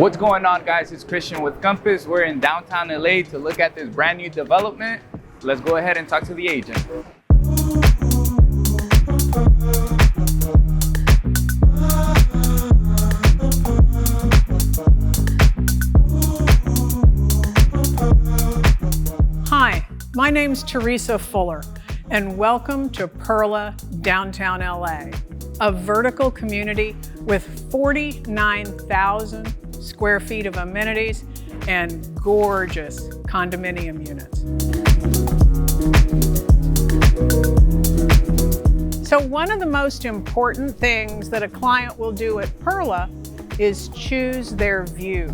What's going on, guys? It's Christian with Compass. We're in downtown LA to look at this brand new development. Let's go ahead and talk to the agent. Hi, my name's Teresa Fuller, and welcome to Perla, downtown LA, a vertical community with 49,000 square feet of amenities and gorgeous condominium units. So one of the most important things that a client will do at Perla is choose their view.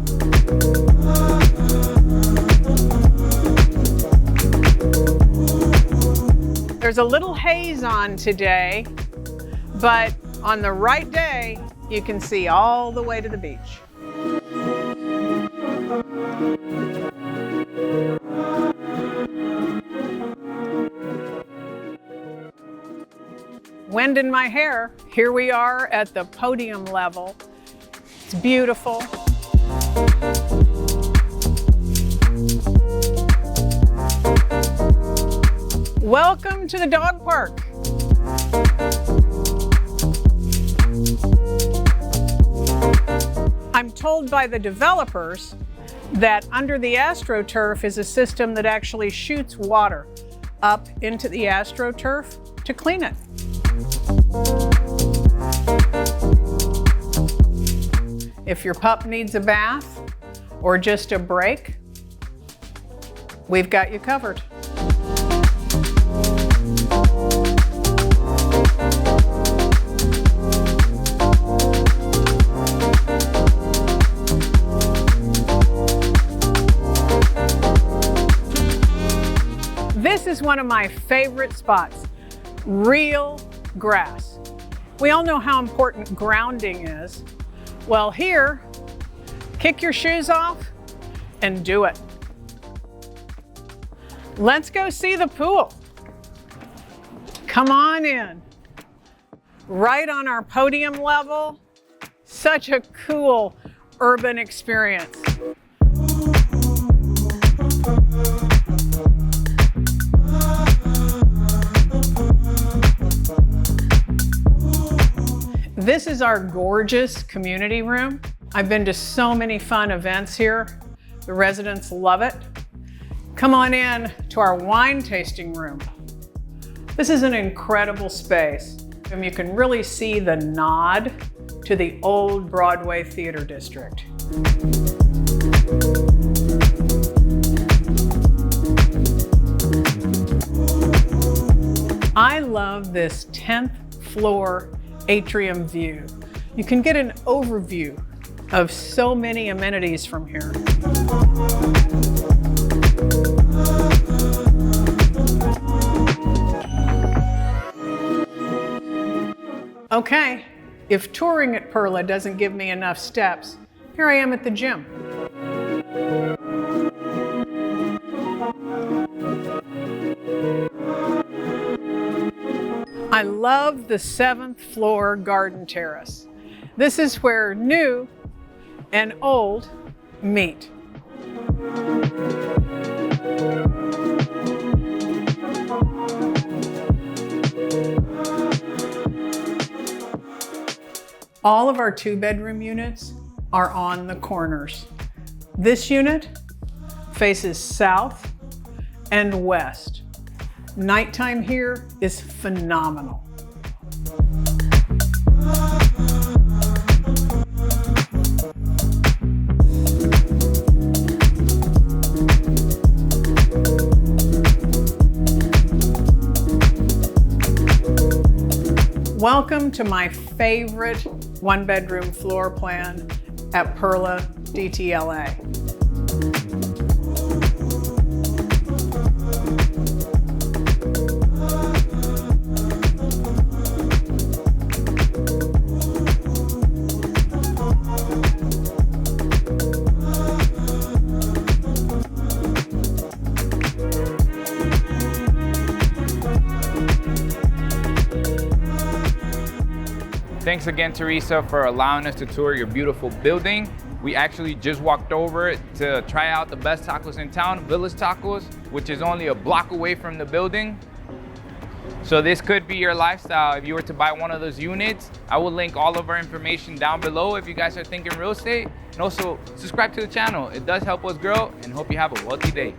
There's a little haze on today, but on the right day, you can see all the way to the beach. Wind in my hair. Here we are at the podium level. It's beautiful. Welcome to the dog park. I'm told by the developers that under the AstroTurf is a system that actually shoots water up into the AstroTurf to clean it. If your pup needs a bath or just a break, we've got you covered. This is one of my favorite spots, real grass. We all know how important grounding is. Well, here, kick your shoes off and do it. Let's go see the pool. Come on in. Right on our podium level. Such a cool urban experience. This is our gorgeous community room. I've been to so many fun events here. The residents love it. Come on in to our wine tasting room. This is an incredible space, and you can really see the nod to the old Broadway theater district. I love this 10th floor Atrium view. You can get an overview of so many amenities from here. Okay, if touring at Perla doesn't give me enough steps, here I am at the gym. I love the 7th floor garden terrace. This is where new and old meet. All of our 2-bedroom units are on the corners. This unit faces south and west. Nighttime here is phenomenal. Welcome to my favorite 1-bedroom floor plan at Perla DTLA. Thanks again, Teresa, for allowing us to tour your beautiful building. We actually just walked over to try out the best tacos in town, Village Tacos, which is only a block away from the building. So this could be your lifestyle if you were to buy one of those units. I will link all of our information down below if you guys are thinking real estate. And also subscribe to the channel. It does help us grow, and hope you have a wealthy day.